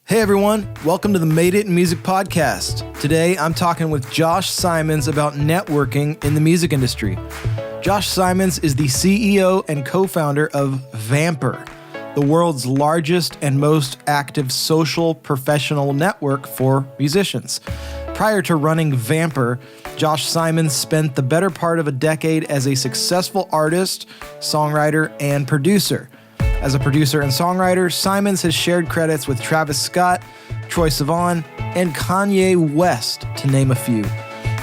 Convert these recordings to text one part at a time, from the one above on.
Hey everyone, welcome to the Made It in Music podcast. Today I'm talking with Josh Simons about networking in the music industry. Josh Simons is the CEO and co-founder of Vampr, the world's largest and most active social professional network for musicians. Prior to running Vampr, Josh Simons spent the better part of a decade as a successful artist, songwriter, and producer. As a producer and songwriter, Simons has shared credits with Travis Scott, Troye Sivan, and Kanye West, to name a few.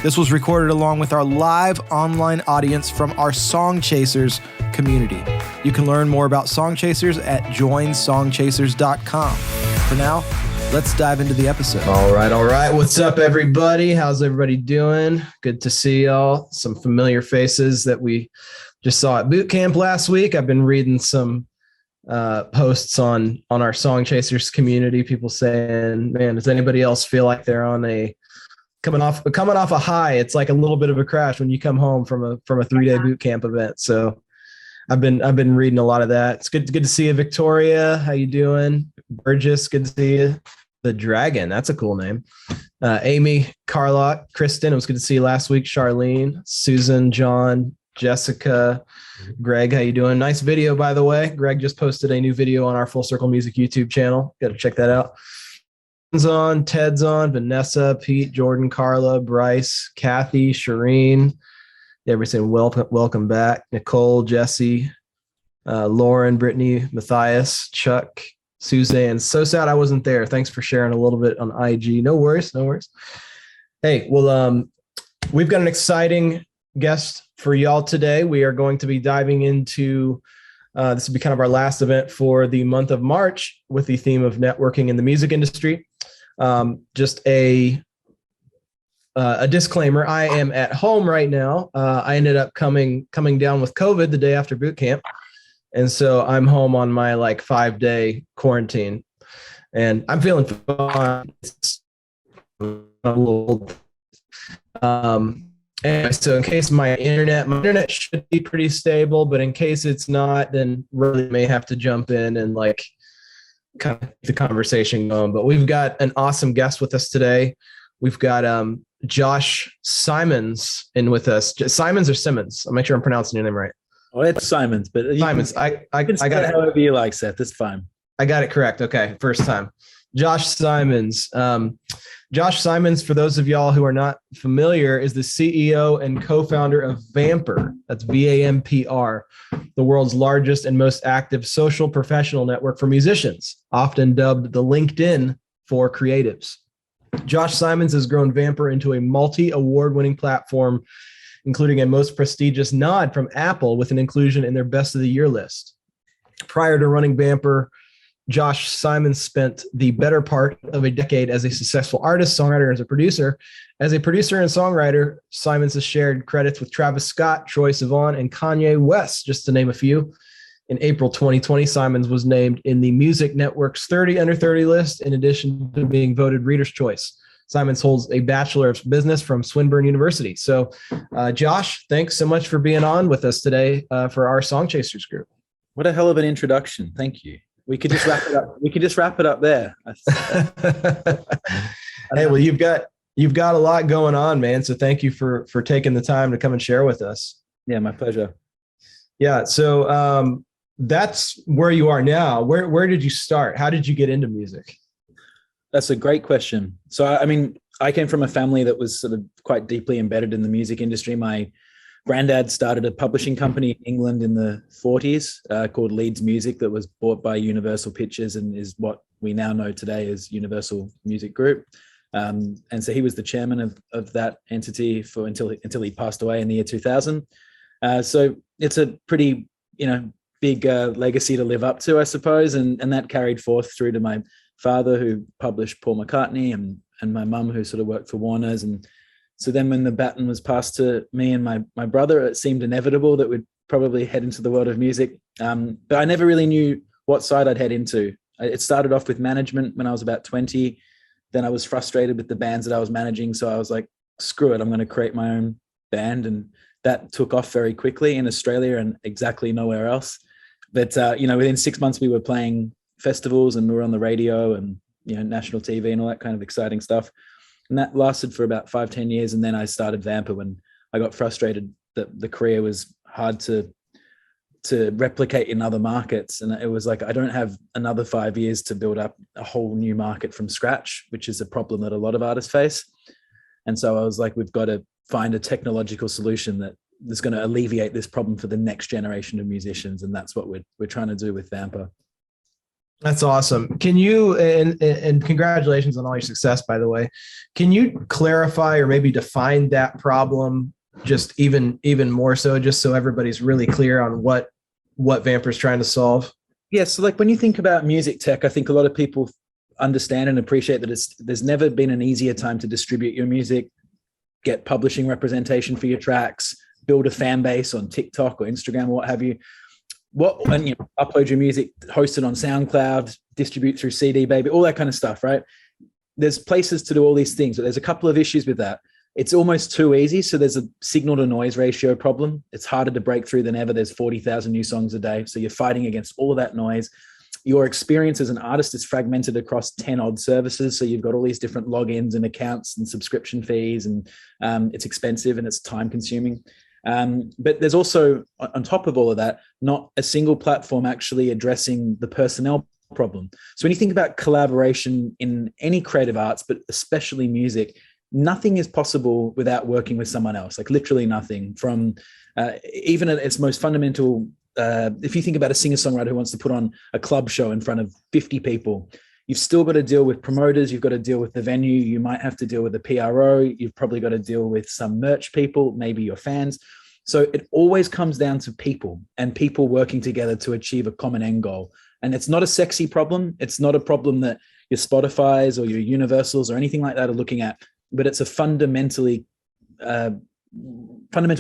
This was recorded along with our live online audience from our Song Chasers community. You can learn more about Song Chasers at joinsongchasers.com. For now, let's dive into the episode. All right. What's up, everybody? How's everybody doing? Good to see y'all. Some familiar faces that we just saw at boot camp last week. I've been reading some posts on our Song Chasers community, people saying, man, does anybody else feel like they're on coming off a high? It's like a little bit of a crash when you come home from a 3-day boot camp event. So I've been reading a lot of that. It's good to see you, Victoria. How you doing? Burgess, good to see you. The Dragon, that's a cool name. Amy, Carlotte, Kristen, it was good to see you last week. Charlene, Susan, John, Jessica, Greg, how you doing? Nice video, by the way. Greg just posted a new video on our Full Circle Music YouTube channel. Got to check that out. Ted's on, Vanessa, Pete, Jordan, Carla, Bryce, Kathy, Shireen. Everybody saying welcome back. Nicole, Jesse, Lauren, Brittany, Matthias, Chuck, Suzanne. So sad I wasn't there. Thanks for sharing a little bit on IG. No worries. Hey, well, we've got an exciting guest for y'all today. We are going to be diving into this will be kind of our last event for the month of March with the theme of networking in the music industry. Just a disclaimer: I am at home right now. I ended up coming down with COVID the day after boot camp, and so I'm home on my 5-day quarantine, and I'm feeling fine. It's a little. Anyway, so in case my internet should be pretty stable, but in case it's not, then really may have to jump in and kind of keep the conversation going. But we've got an awesome guest with us today. We've got Josh Simons in with us. Simons or Simmons? I'll make sure I'm pronouncing your name right. Oh, it's Simons, but Simons. I got it. However you like, Seth. It's fine. I got it correct. Okay, first time. Josh Simons. Josh Simons, for those of y'all who are not familiar, is the CEO and co-founder of Vampr. That's Vampr, the world's largest and most active social professional network for musicians, often dubbed the LinkedIn for creatives. Josh Simons has grown Vampr into a multi-award-winning platform, including a most prestigious nod from Apple with an inclusion in their Best of the Year list. Prior to running Vampr, Josh Simons spent the better part of a decade as a successful artist, songwriter, and as a producer. As a producer and songwriter, Simons has shared credits with Travis Scott, Troye Sivan, and Kanye West, just to name a few. In April 2020, Simons was named in the Music Network's 30 Under 30 list, in addition to being voted Reader's Choice. Simons holds a Bachelor of Business from Swinburne University. So, Josh, thanks so much for being on with us today for our Song Chasers group. What a hell of an introduction. Thank you. We could just wrap it up. We could just wrap it up there. Hey, well, you've got a lot going on, man. So thank you for taking the time to come and share with us. Yeah, my pleasure. Yeah. So that's where you are now. Where did you start? How did you get into music? That's a great question. So, I came from a family that was sort of quite deeply embedded in the music industry. My granddad started a publishing company in England in the 40s called Leeds Music that was bought by Universal Pictures and is what we now know today as Universal Music Group. And so he was the chairman of that entity until he passed away in the year 2000. So it's a pretty, big legacy to live up to, I suppose. And that carried forth through to my father, who published Paul McCartney, and my mum, who sort of worked for Warner's. And so then when the baton was passed to me and my brother, it seemed inevitable that we'd probably head into the world of music. But I never really knew what side I'd head into. It started off with management when I was about 20. Then I was frustrated with the bands that I was managing. So I was like, screw it, I'm going to create my own band. And that took off very quickly in Australia and exactly nowhere else. But, within 6 months we were playing festivals and we were on the radio and national TV and all that kind of exciting stuff. And that lasted for about 5-10 years. And then I started Vampr when I got frustrated that the career was hard to replicate in other markets. And it was like, I don't have another 5 years to build up a whole new market from scratch, which is a problem that a lot of artists face. And so I was like, we've got to find a technological solution that is going to alleviate this problem for the next generation of musicians. And that's what we're trying to do with Vampr. That's awesome. Can you, and congratulations on all your success, by the way, can you clarify or maybe define that problem just even more so, just so everybody's really clear on what Vampr is trying to solve? Yeah. So like when you think about music tech, I think a lot of people understand and appreciate that there's never been an easier time to distribute your music, get publishing representation for your tracks, build a fan base on TikTok or Instagram or what have you. Upload your music, host it on SoundCloud, distribute through CD Baby, all that kind of stuff, right? There's places to do all these things, but there's a couple of issues with that. It's almost too easy. So there's a signal to noise ratio problem. It's harder to break through than ever. There's 40,000 new songs a day. So you're fighting against all of that noise. Your experience as an artist is fragmented across 10 odd services. So you've got all these different logins and accounts and subscription fees, and it's expensive and it's time consuming. But there's also, on top of all of that, not a single platform actually addressing the personnel problem. So when you think about collaboration in any creative arts, but especially music, nothing is possible without working with someone else, like literally nothing. From even at its most fundamental, if you think about a singer-songwriter who wants to put on a club show in front of 50 people, you've still got to deal with promoters, you've got to deal with the venue, you might have to deal with the PRO, you've probably got to deal with some merch people, maybe your fans. So it always comes down to people and people working together to achieve a common end goal. And it's not a sexy problem. It's not a problem that your Spotify's or your Universals or anything like that are looking at, but it's a fundamental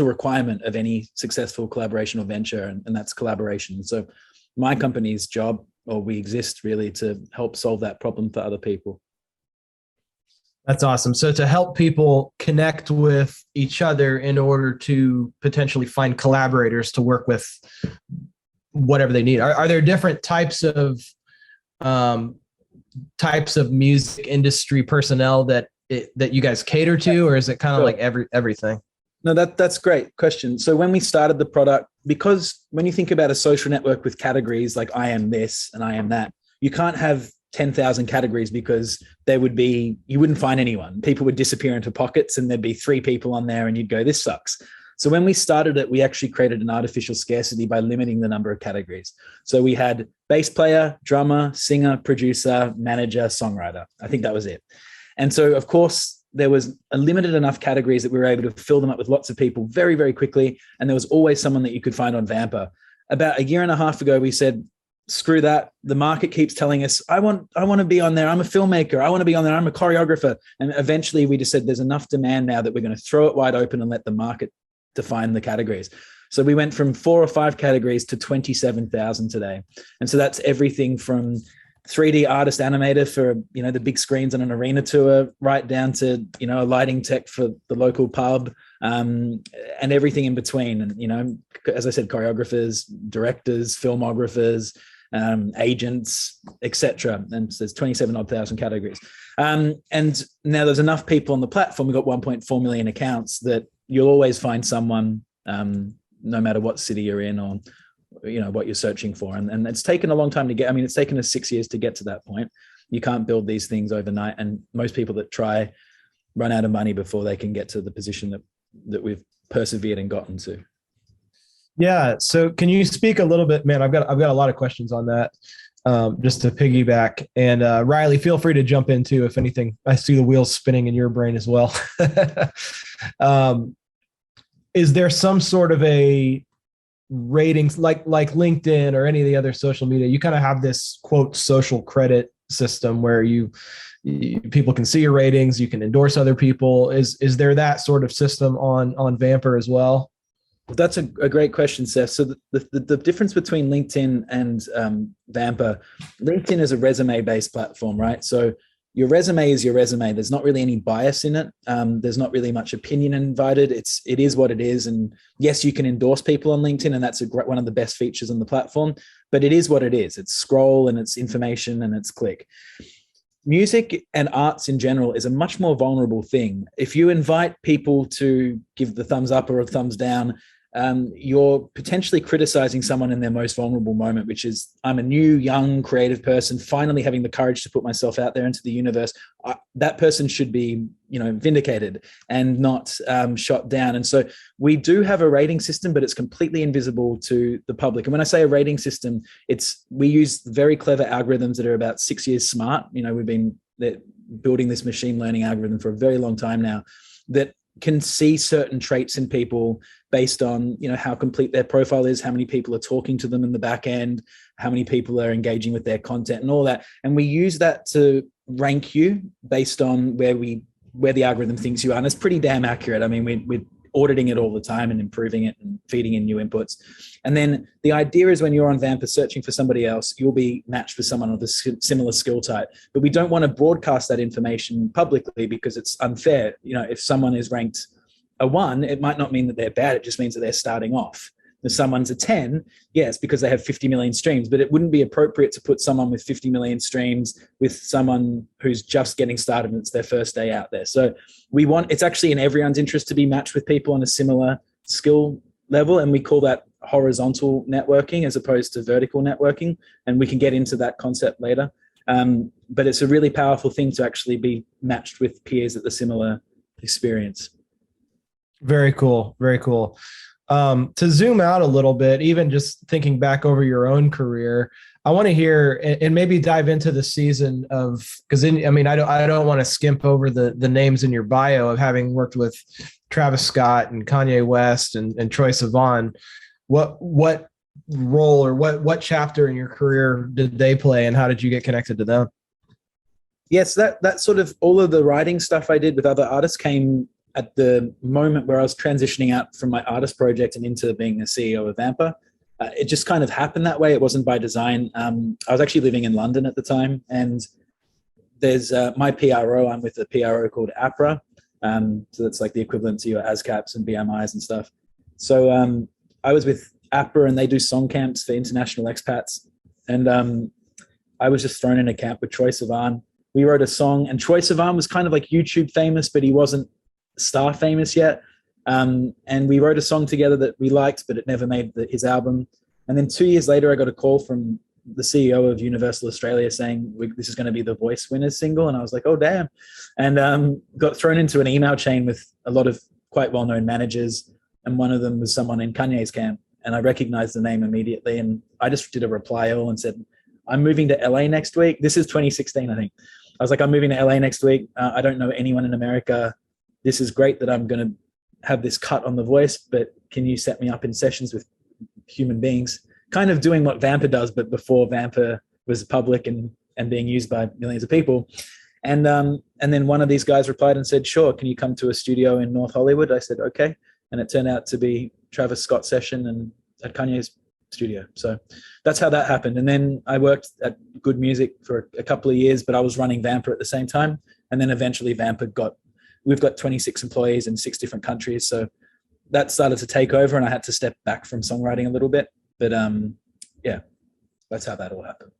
requirement of any successful collaboration or venture, and that's collaboration. So my company's job, or we exist really to help solve that problem for other people. That's awesome. So to help people connect with each other in order to potentially find collaborators to work with whatever they need. Are there different types of music industry personnel that you guys cater to, or is it kind of like everything? No, that's a great question. So when we started the product, because when you think about a social network with categories like I am this and I am that, you can't have 10,000 categories because you wouldn't find anyone. People would disappear into pockets and there'd be 3 people on there and you'd go, this sucks. So when we started it, we actually created an artificial scarcity by limiting the number of categories. So we had bass player, drummer, singer, producer, manager, songwriter. I think that was it. And so, of course, there was a limited enough categories that we were able to fill them up with lots of people very, very quickly. And there was always someone that you could find on Vampr. About a year and a half ago, we said, screw that. The market keeps telling us, I want to be on there. I'm a filmmaker. I want to be on there. I'm a choreographer. And eventually we just said, there's enough demand now that we're going to throw it wide open and let the market define the categories. So we went from 4 or 5 categories to 27,000 today. And so that's everything from 3D artist animator for, the big screens on an arena tour, right down to, a lighting tech for the local pub, and everything in between. And, as I said, choreographers, directors, filmographers, agents, etc. And so there's 27,000 categories. And now there's enough people on the platform. We've got 1.4 million accounts that you'll always find someone, no matter what city you're in or what you're searching for. And it's taken a long time to get. It's taken us 6 years to get to that point. You can't build these things overnight. And most people that try run out of money before they can get to the position that we've persevered and gotten to. Yeah. So can you speak a little bit, man? I've got a lot of questions on that, just to piggyback. And Riley, feel free to jump in too if anything. I see the wheels spinning in your brain as well. Is there some sort of a ratings like LinkedIn or any of the other social media? You kind of have this quote social credit system where people can see your ratings, you can endorse other people. Is there that sort of system on Vampr as well? That's a great question, Seth. So the difference between LinkedIn and Vampr, LinkedIn is a resume-based platform, right? So your resume is your resume. There's not really any bias in it. There's not really much opinion invited. It is what it is. And yes, you can endorse people on LinkedIn, and that's one of the best features on the platform. But it is what it is. It's scroll and it's information and it's click. music and arts in general is a much more vulnerable thing. If you invite people to give the thumbs up or a thumbs down, you're potentially criticizing someone in their most vulnerable moment, which is, I'm a new, young, creative person, finally having the courage to put myself out there into the universe. That person should be, vindicated and not shot down. And so we do have a rating system, but it's completely invisible to the public. And when I say a rating system, we use very clever algorithms that are about 6 years smart. We've been building this machine learning algorithm for a very long time now that can see certain traits in people based on, how complete their profile is, how many people are talking to them in the back end, how many people are engaging with their content and all that. And we use that to rank you based on where the algorithm thinks you are. And it's pretty damn accurate. I mean, we're auditing it all the time and improving it and feeding in new inputs. And then the idea is when you're on Vampr searching for somebody else, you'll be matched with someone of a similar skill type. But we don't want to broadcast that information publicly because it's unfair. If someone is ranked a 1, it might not mean that they're bad. It just means that they're starting off. If someone's a 10, yes, because they have 50 million streams, but it wouldn't be appropriate to put someone with 50 million streams with someone who's just getting started and it's their first day out there. So it's actually in everyone's interest to be matched with people on a similar skill level. And we call that horizontal networking as opposed to vertical networking. And we can get into that concept later. But it's a really powerful thing to actually be matched with peers at the similar experience. Very cool. Very cool. To zoom out a little bit, even just thinking back over your own career, I want to hear and maybe dive into the season of, because I don't want to skimp over the names in your bio of having worked with Travis Scott and Kanye West and Troye Sivan. What role or what chapter in your career did they play, and how did you get connected to them? Yes, that sort of all of the writing stuff I did with other artists came at the moment where I was transitioning out from my artist project and into being the CEO of Vampr. It just kind of happened that way. It wasn't by design. I was actually living in London at the time, and there's my PRO. I'm with a PRO called APRA. So that's like the equivalent to your ASCAPs and BMIs and stuff. So I was with APRA, and they do song camps for international expats. And I was just thrown in a camp with Troye Sivan. We wrote a song, and Troye Sivan was kind of like YouTube famous, but he wasn't star famous yet. And we wrote a song together that we liked, but it never made his album. And then 2 years later, I got a call from the CEO of Universal Australia saying, this is going to be the Voice Winners single. And I was like, oh, damn. And got thrown into an email chain with a lot of quite well-known managers. And one of them was someone in Kanye's camp. And I recognized the name immediately. And I just did a reply all and said, I'm moving to LA next week. This is 2016, I think. I was like, I'm moving to LA next week. I don't know anyone in America. This is great that I'm going to have this cut on The Voice, but can you set me up in sessions with human beings? Kind of doing what Vampr does, but before Vampr was public and being used by millions of people. And then one of these guys replied and said, sure, can you come to a studio in North Hollywood? I said, okay. And it turned out to be Travis Scott's session and at Kanye's studio. So that's how that happened. And then I worked at Good Music for a couple of years, but I was running Vampr at the same time. And then eventually we've got 26 employees in 6 different countries. So that started to take over, and I had to step back from songwriting a little bit. But yeah, that's how that all happened.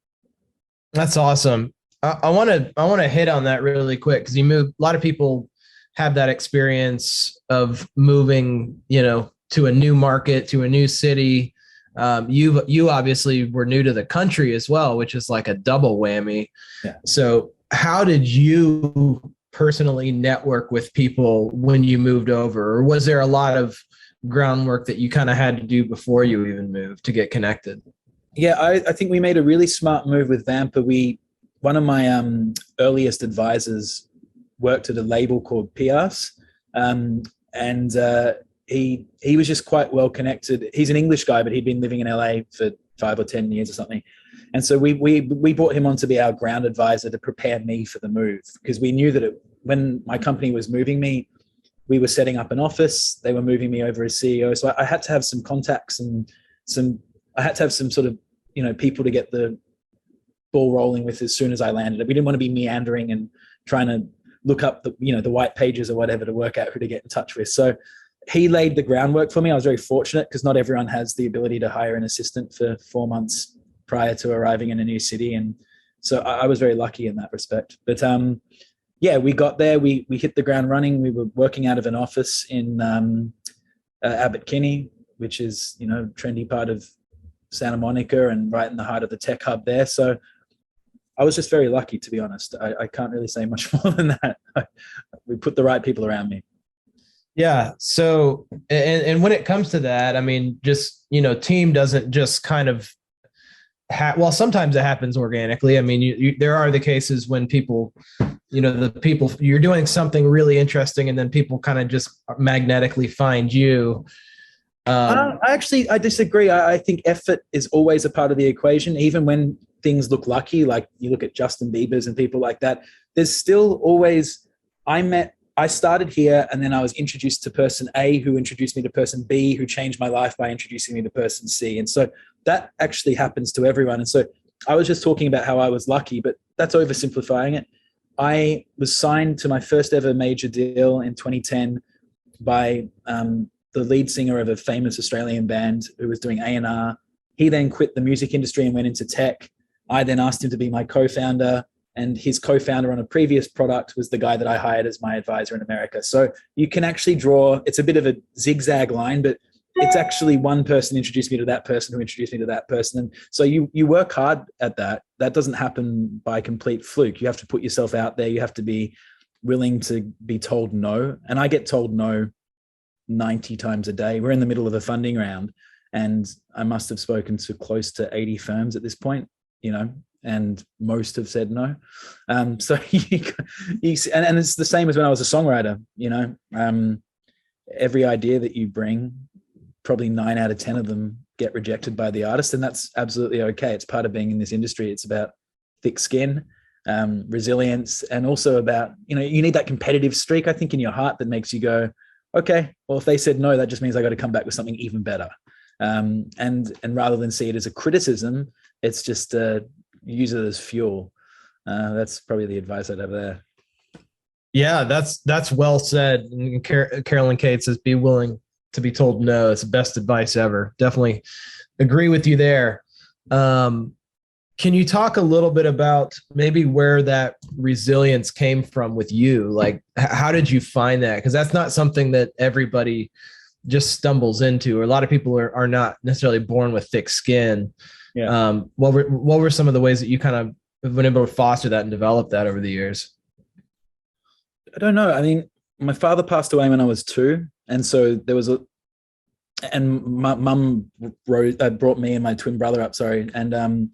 That's awesome. I want to hit on that really quick, because a lot of people have that experience of moving, to a new market, to a new city. You obviously were new to the country as well, which is like a double whammy. Yeah. So how did you personally network with people when you moved over, or was there a lot of groundwork that you kind of had to do before you even moved to get connected? Yeah, I think we made a really smart move with Vampr. One of my earliest advisors worked at a label called PRs, and he was just quite well connected. He's an English guy, but he'd been living in LA for 5 or 10 years or something. And so we brought him on to be our ground advisor to prepare me for the move, because we knew that when my company was moving me, we were setting up an office. They were moving me over as CEO. So I had to have some contacts and I had to have some sort of, people to get the ball rolling with as soon as I landed. We didn't want to be meandering and trying to look up the white pages or whatever to work out who to get in touch with. So he laid the groundwork for me. I was very fortunate, because not everyone has the ability to hire an assistant for 4 months prior to arriving in a new city. And So I was very lucky in that respect. But yeah, we got there. We hit the ground running. We were working out of an office in Abbot Kinney, which is, trendy part of Santa Monica and right in the heart of the tech hub there. So I was just very lucky, to be honest. I can't really say much more than that. We put the right people around me. Yeah. So, and when it comes to that, I mean, just, team doesn't just kind of well, sometimes it happens organically. I mean, there are the cases when people, you're doing something really interesting and then people kind of just magnetically find you. I disagree. I think effort is always a part of the equation, even when things look lucky, like you look at Justin Bieber's and people like that. There's still always, I started here and then I was introduced to person A who introduced me to person B who changed my life by introducing me to person C. And so that actually happens to everyone. And so I was just talking about how I was lucky, but that's oversimplifying it. I was signed to my first ever major deal in 2010 by the lead singer of a famous Australian band who was doing A&R. He then quit the music industry and went into tech. I then asked him to be my co-founder, and his co-founder on a previous product was the guy that I hired as my advisor in America. So you can actually draw, it's a bit of a zigzag line, but it's actually one person introduced me to that person who introduced me to that person. And so you work hard at that. That doesn't happen by complete fluke. You have to put yourself out there. You have to be willing to be told no. And I get told no 90 times a day. We're in the middle of a funding round and I must have spoken to close to 80 firms at this point, and most have said no. So and it's the same as when I was a songwriter, every idea that you bring, probably 9 out of 10 of them get rejected by the artist. And that's absolutely okay. It's part of being in this industry. It's about thick skin, resilience, and also about, you need that competitive streak, I think, in your heart that makes you go, okay, well, if they said no, that just means I got to come back with something even better. And rather than see it as a criticism, it's just use it as fuel. That's probably the advice I'd have there. Yeah, that's well said. And Carolyn Kate says, be willing to be told no. It's the best advice ever. Definitely agree with you there. Can you talk a little bit about maybe where that resilience came from with you? Like, how did you find that? Because that's not something that everybody just stumbles into, or a lot of people are not necessarily born with thick skin. Yeah. What were some of the ways that you kind of have been able to foster that and develop that over the years? I don't know. I mean, my father passed away when I was 2. And so there was and my mum brought me and my twin brother up, And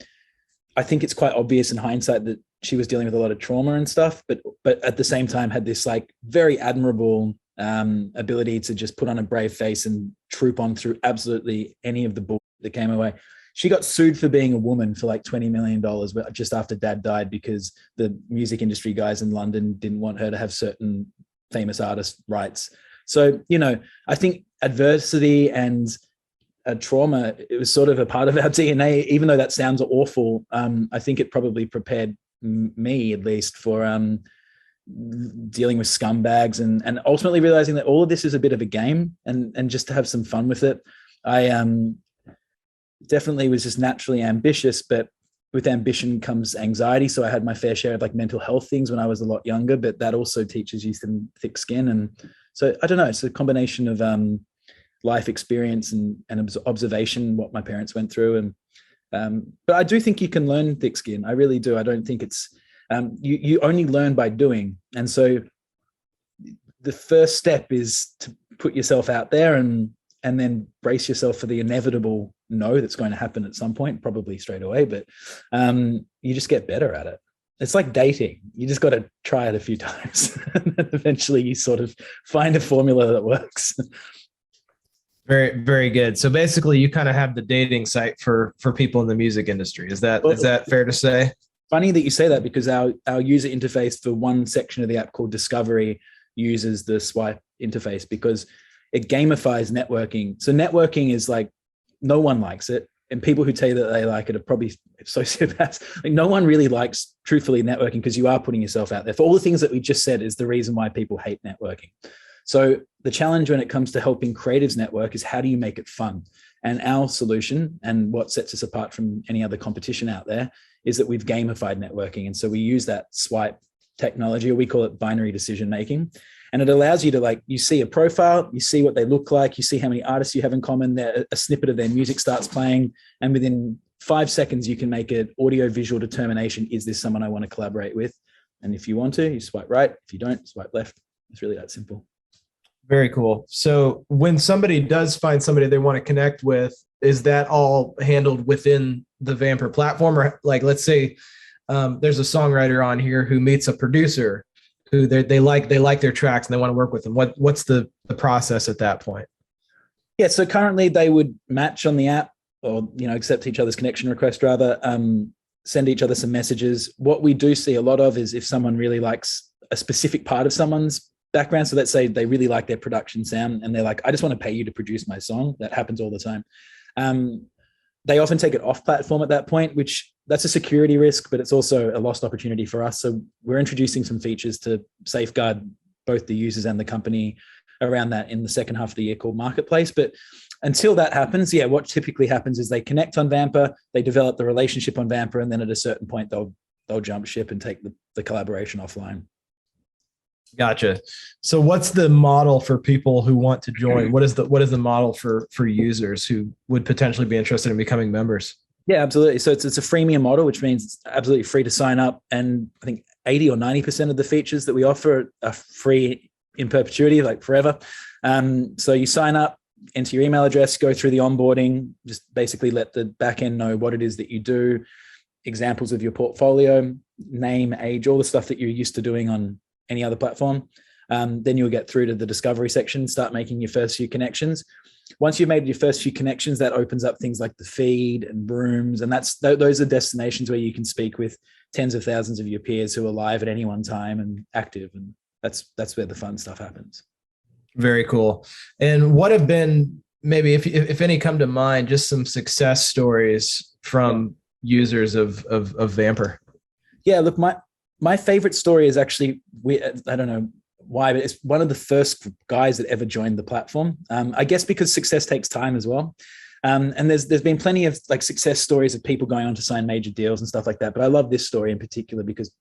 I think it's quite obvious in hindsight that she was dealing with a lot of trauma and stuff, but at the same time had this like very admirable ability to just put on a brave face and troop on through absolutely any of the bull that came away. She got sued for being a woman for like $20 million, but just after Dad died, because the music industry guys in London didn't want her to have certain famous artist rights. So, I think adversity and trauma, it was sort of a part of our DNA, even though that sounds awful. I think it probably prepared me, at least, for dealing with scumbags and ultimately realizing that all of this is a bit of a game and just to have some fun with it. I definitely was just naturally ambitious, but with ambition comes anxiety. So I had my fair share of like mental health things when I was a lot younger, but that also teaches you some thick skin. And so I don't know, it's a combination of life experience and observation, what my parents went through. And but I do think you can learn thick skin. I really do. I don't think it's you only learn by doing. And so the first step is to put yourself out there and then brace yourself for the inevitable no that's going to happen at some point, probably straight away. But you just get better at it. It's like dating. You just got to try it a few times. And then eventually you sort of find a formula that works. Very, very good. So basically you kind of have the dating site for people in the music industry. Is that fair to say? Funny that you say that, because our user interface for one section of the app called Discovery uses the swipe interface because it gamifies networking. So networking is like, no one likes it. And people who tell you that they like it are probably sociopaths. Like, no one really likes, truthfully, networking, because you are putting yourself out there. For all the things that we just said is the reason why people hate networking. So the challenge when it comes to helping creatives network is, how do you make it fun? And our solution, and what sets us apart from any other competition out there, is that we've gamified networking. And so we use that swipe technology, or we call it binary decision making. And it allows you to, like, you see a profile, you see what they look like, you see how many artists you have in common, a snippet of their music starts playing, and within 5 seconds, you can make an audio-visual determination. Is this someone I want to collaborate with? And if you want to, you swipe right. If you don't, swipe left. It's really that simple. Very cool. So when somebody does find somebody they want to connect with, is that all handled within the Vampr platform? Or, like, let's say there's a songwriter on here who meets a producer who they like their tracks and they want to work with them. What's the process at that point? Yeah. So currently they would match on the app, or, accept each other's connection request rather, send each other some messages. What we do see a lot of is if someone really likes a specific part of someone's background. So let's say they really like their production sound and they're like, I just want to pay you to produce my song. That happens all the time. They often take it off platform at that point, which that's a security risk, but it's also a lost opportunity for us. So we're introducing some features to safeguard both the users and the company around that in the second half of the year, called Marketplace. But until that happens, what typically happens is they connect on Vampr, they develop the relationship on Vampr, and then at a certain point they'll jump ship and take the collaboration offline. Gotcha. So what's the model for people who want to join? What is the model for users who would potentially be interested in becoming members? Yeah, absolutely. So it's a freemium model, which means it's absolutely free to sign up. And I think 80 or 90% of the features that we offer are free in perpetuity, like forever. So you sign up, enter your email address, go through the onboarding, just basically let the backend know what it is that you do, examples of your portfolio, name, age, all the stuff that you're used to doing on any other platform. Then you'll get through to the discovery section, start making your first few connections. Once you've made your first few connections, that opens up things like the feed and rooms. And those are destinations where you can speak with tens of thousands of your peers who are live at any one time and active. And that's where the fun stuff happens. Very cool. And what have been, maybe if any come to mind, just some success stories from users of Vampr? Yeah, look, my favorite story is actually, I don't know why, but it's one of the first guys that ever joined the platform. I guess because success takes time as well. And there's been plenty of like success stories of people going on to sign major deals and stuff like that. But I love this story in particular because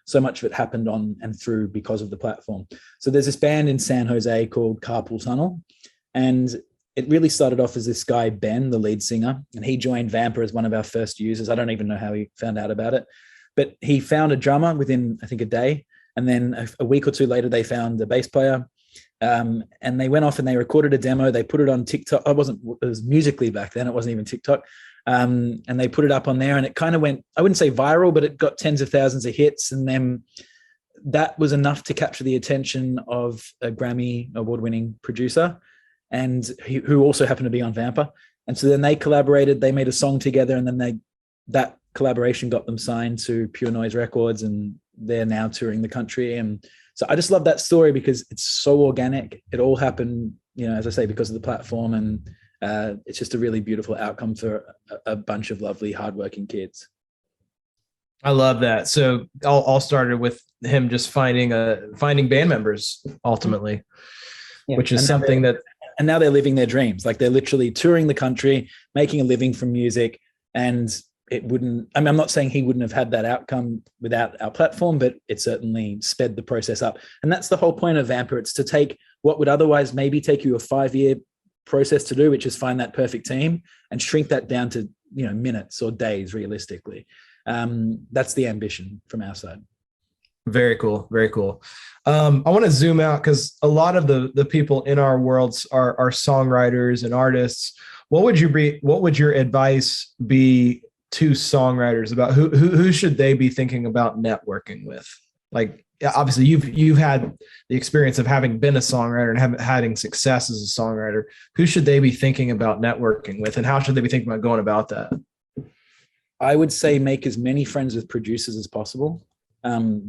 so much of it happened on and through because of the platform. So there's this band in San Jose called Carpool Tunnel. And it really started off as this guy, Ben, the lead singer, and he joined Vampr as one of our first users. I don't even know how he found out about it, but he found a drummer within, I think, a day. And then a week or two later, they found a bass player. And they went off and they recorded a demo. They put it on TikTok. It was Musically back then. It wasn't even TikTok. And they put it up on there and it kind of went, I wouldn't say viral, but it got tens of thousands of hits. And then that was enough to capture the attention of a Grammy award-winning producer, and who also happened to be on Vampr. And so then they collaborated, they made a song together, and then that collaboration got them signed to Pure Noise Records, and they're now touring the country. And so I just love that story because it's so organic. It all happened, as I say, because of the platform. And it's just a really beautiful outcome for a bunch of lovely, hardworking kids. I love that. So all started with him just finding band members ultimately, which is something that. And now they're living their dreams. Like they're literally touring the country, making a living from music. And I'm not saying he wouldn't have had that outcome without our platform, but it certainly sped the process up. And that's the whole point of Vampr. It's to take what would otherwise maybe take you a 5-year process to do, which is find that perfect team, and shrink that down to, minutes or days realistically. That's the ambition from our side. Very cool. Very cool. I want to zoom out because a lot of the people in our worlds are songwriters and artists. What would your advice be to songwriters about who should they be thinking about networking with? Like, obviously you've had the experience of having been a songwriter and having success as a songwriter. Who should they be thinking about networking with, and how should they be thinking about going about that? I would say make as many friends with producers as possible.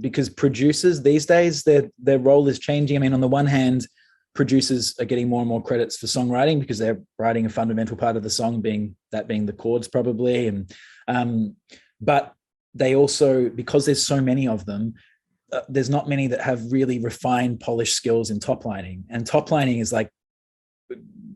Because producers these days, their role is changing. I mean, on the one hand, producers are getting more and more credits for songwriting because they're writing a fundamental part of the song, being the chords probably. But they also, because there's so many of them, there's not many that have really refined, polished skills in top lining. And top lining is like,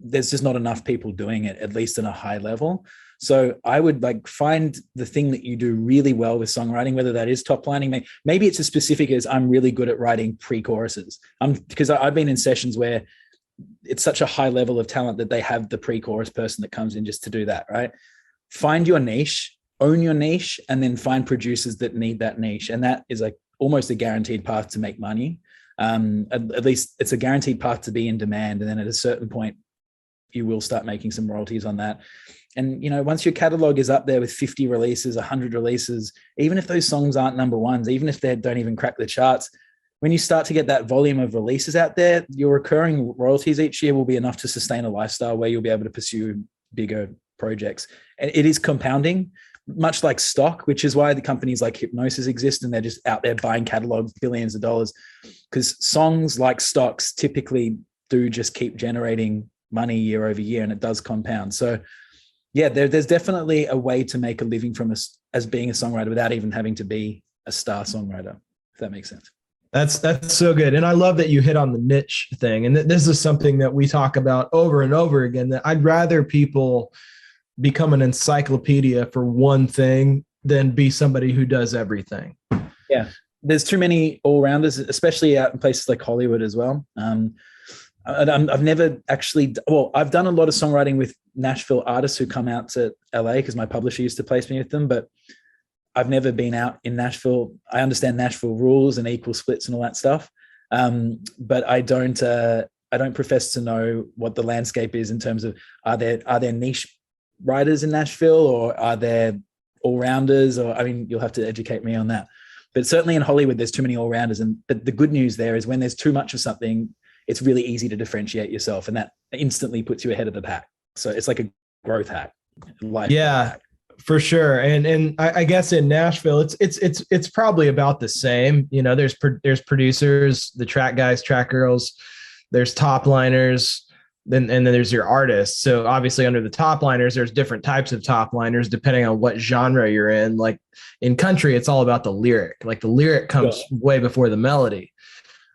there's just not enough people doing it, at least in a high level. So I would like find the thing that you do really well with songwriting, whether that is top lining. Maybe it's as specific as I'm really good at writing pre-choruses. Because I've been in sessions where it's such a high level of talent that they have the pre-chorus person that comes in just to do that, right? Find your niche, own your niche, and then find producers that need that niche. And that is like almost a guaranteed path to make money. At least it's a guaranteed path to be in demand. And then at a certain point, you will start making some royalties on that. And, once your catalog is up there with 50 releases, 100 releases, even if those songs aren't number ones, even if they don't even crack the charts, when you start to get that volume of releases out there, your recurring royalties each year will be enough to sustain a lifestyle where you'll be able to pursue bigger projects. And it is compounding, much like stock, which is why the companies like Hypnosis exist, and they're just out there buying catalogs, billions of dollars, because songs like stocks typically do just keep generating money year over year, and it does compound. So yeah, there's definitely a way to make a living from as being a songwriter without even having to be a star songwriter, if that makes sense. That's so good. And I love that you hit on the niche thing. And this is something that we talk about over and over again, that I'd rather people become an encyclopedia for one thing than be somebody who does everything. Yeah. There's too many all-rounders, especially out in places like Hollywood as well. I've never actually, I've done a lot of songwriting with Nashville artists who come out to LA because my publisher used to place me with them, but I've never been out in Nashville. I understand Nashville rules and equal splits and all that stuff, but I don't profess to know what the landscape is in terms of are there niche writers in Nashville, or are there all-rounders? Or you'll have to educate me on that. But certainly in Hollywood, there's too many all-rounders. But the good news there is when there's too much of something, it's really easy to differentiate yourself, and that instantly puts you ahead of the pack. So it's like a growth hack. Hack. For sure. And I guess in Nashville, it's probably about the same. There's producers, the track guys, track girls, there's top liners, and then there's your artists. So obviously under the top liners, there's different types of top liners depending on what genre you're in. Like in country, it's all about the lyric. Like the lyric comes way before the melody.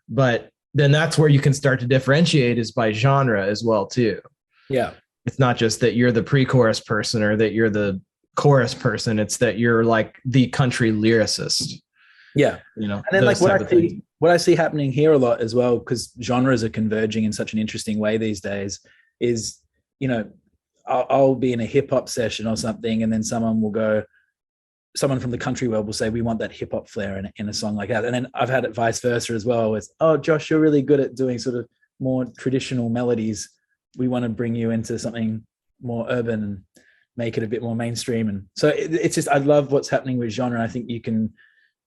But then that's where you can start to differentiate, is by genre as well too. Yeah. It's not just that you're the pre-chorus person or that you're the chorus person. It's that you're like the country lyricist. Yeah. And then like what I see happening here a lot as well, because genres are converging in such an interesting way these days, is, I'll be in a hip hop session or something, and then someone from the country world will say, we want that hip hop flair in a song like that. And then I've had it vice versa as well, with, oh, Josh, you're really good at doing sort of more traditional melodies. We want to bring you into something more urban and make it a bit more mainstream. And so it's just, I love what's happening with genre. I think you can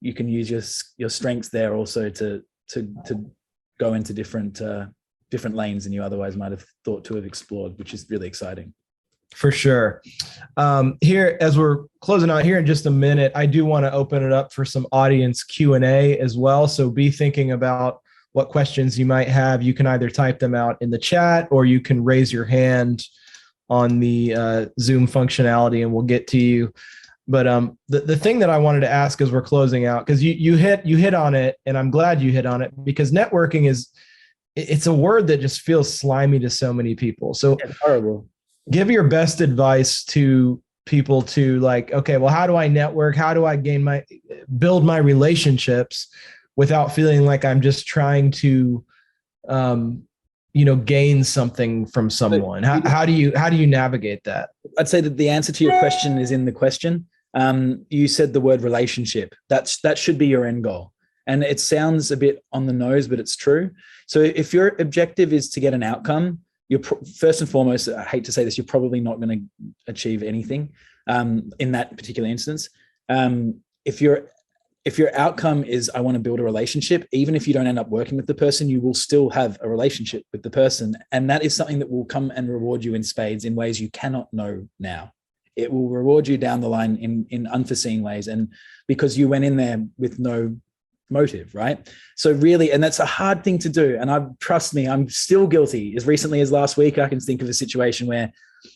use your strengths there also to go into different lanes than you otherwise might have thought to have explored, which is really exciting. For sure. Here, as we're closing out here in just a minute, I do want to open it up for some audience Q&A as well. So be thinking about what questions you might have. You can either type them out in the chat, or you can raise your hand on the Zoom functionality and we'll get to you. But the thing that I wanted to ask as we're closing out, because you hit on it, and I'm glad you hit on it, because networking it's a word that just feels slimy to so many people. So it's horrible. Give your best advice to people to, like, okay, well, how do I network? How do I build my relationships without feeling like I'm just trying to, gain something from someone? How do you navigate that? I'd say that the answer to your question is in the question. You said the word relationship. That should be your end goal. And it sounds a bit on the nose, but it's true. So if your objective is to get an outcome, you're first and foremost, I hate to say this, you're probably not going to achieve anything in that particular instance. If your outcome is, I want to build a relationship, even if you don't end up working with the person, you will still have a relationship with the person. And that is something that will come and reward you in spades in ways you cannot know now. It will reward you down the line in unforeseen ways. And because you went in there with no motive, right? So really, and that's a hard thing to do. And trust me, I'm still guilty. As recently as last week, I can think of a situation where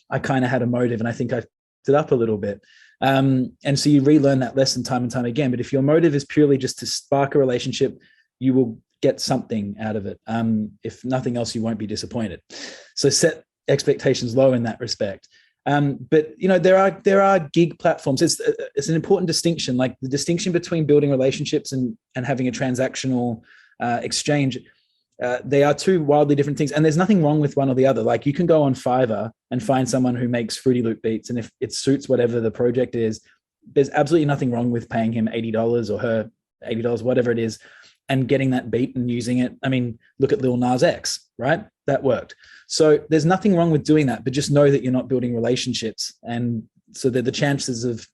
I kind of had a motive, and I think I it up a little bit. And so you relearn that lesson time and time again. But if your motive is purely just to spark a relationship, you will get something out of it. If nothing else, you won't be disappointed. So set expectations low in that respect. But there are gig platforms. It's an important distinction, like the distinction between building relationships and having a transactional exchange. They are two wildly different things, and there's nothing wrong with one or the other. Like you can go on Fiverr and find someone who makes Fruity Loop beats, and if it suits whatever the project is, there's absolutely nothing wrong with paying him $80 or her $80, whatever it is, and getting that beat and using it. I mean, look at Lil Nas X, right? That worked. So there's nothing wrong with doing that, but just know that you're not building relationships, and so that the chances of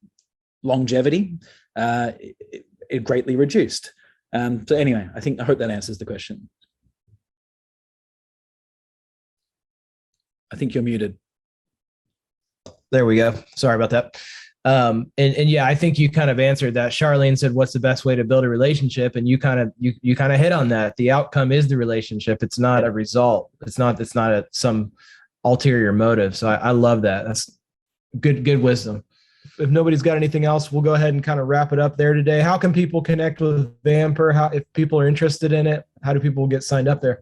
longevity it greatly reduced. So anyway, I hope that answers the question. I think you're muted. There we go. Sorry about that. And yeah, I think you kind of answered that. Charlene said, what's the best way to build a relationship? And you kind of hit on that. The outcome is the relationship. It's not a result. It's not some ulterior motive. So I love that. That's good wisdom. If nobody's got anything else, we'll go ahead and kind of wrap it up there today. How can people connect with Vampr? If people are interested in it, how do people get signed up there?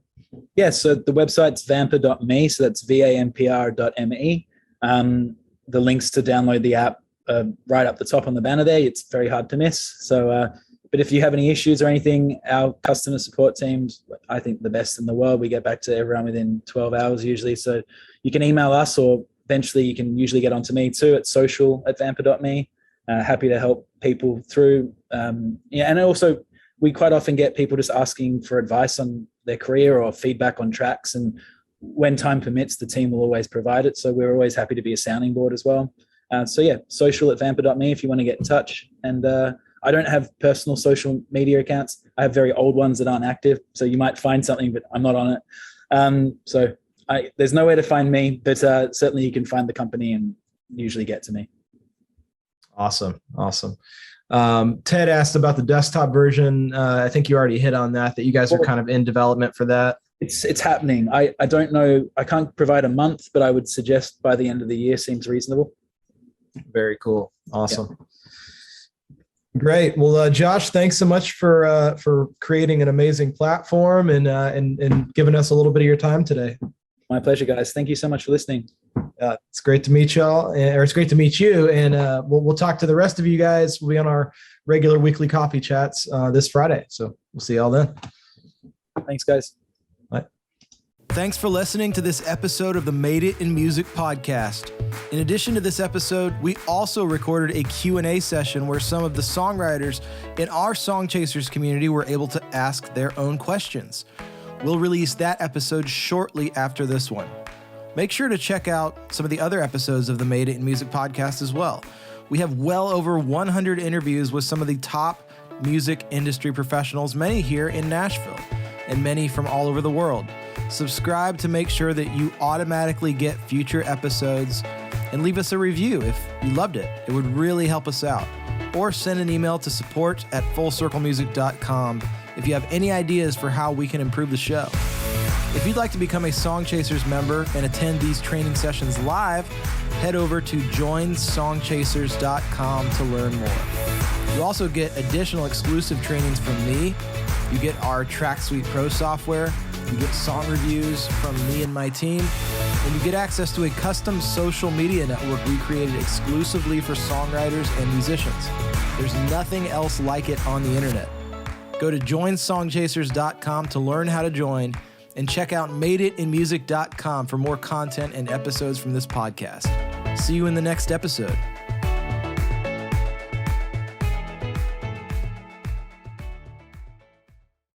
Yeah, so the website's vampr.me. So that's vampr.me. The links to download the app right up the top on the banner there. It's very hard to miss. So, but if you have any issues or anything, our customer support team's, I think, the best in the world. We get back to everyone within 12 hours usually. So you can email us, or eventually you can usually get onto me too at social@vampr.me. Happy to help people through. And also we quite often get people just asking for advice on their career or feedback on tracks. And when time permits, the team will always provide it. So we're always happy to be a sounding board as well. So yeah, social@vampr.me if you want to get in touch. And I don't have personal social media accounts. I have very old ones that aren't active. So you might find something, but I'm not on it. So there's nowhere to find me, but certainly you can find the company and usually get to me. Awesome. Ted asked about the desktop version. I think you already hit on that you guys are kind of in development for that. It's happening. I don't know. I can't provide a month, but I would suggest by the end of the year seems reasonable. Very cool. Awesome. Yeah. Great. Well, Josh, thanks so much for creating an amazing platform and giving us a little bit of your time today. My pleasure, guys. Thank you so much for listening. It's great to meet y'all, or it's great to meet you. And we'll talk to the rest of you guys. We'll be on our regular weekly coffee chats this Friday. So we'll see y'all then. Thanks, guys. Bye. Thanks for listening to this episode of the Made It in Music podcast. In addition to this episode, we also recorded a Q&A session where some of the songwriters in our Song Chasers community were able to ask their own questions. We'll release that episode shortly after this one. Make sure to check out some of the other episodes of the Made It in Music podcast as well. We have well over 100 interviews with some of the top music industry professionals, many here in Nashville and many from all over the world. Subscribe to make sure that you automatically get future episodes, and leave us a review if you loved it. It would really help us out. Or send an email to support@fullcirclemusic.com if you have any ideas for how we can improve the show. If you'd like to become a Song Chasers member and attend these training sessions live, head over to joinsongchasers.com to learn more. You also get additional exclusive trainings from me. You get our Track Suite Pro software. You get song reviews from me and my team. And you get access to a custom social media network we created exclusively for songwriters and musicians. There's nothing else like it on the internet. Go to joinsongchasers.com to learn how to join, and check out madeitinmusic.com for more content and episodes from this podcast. See you in the next episode.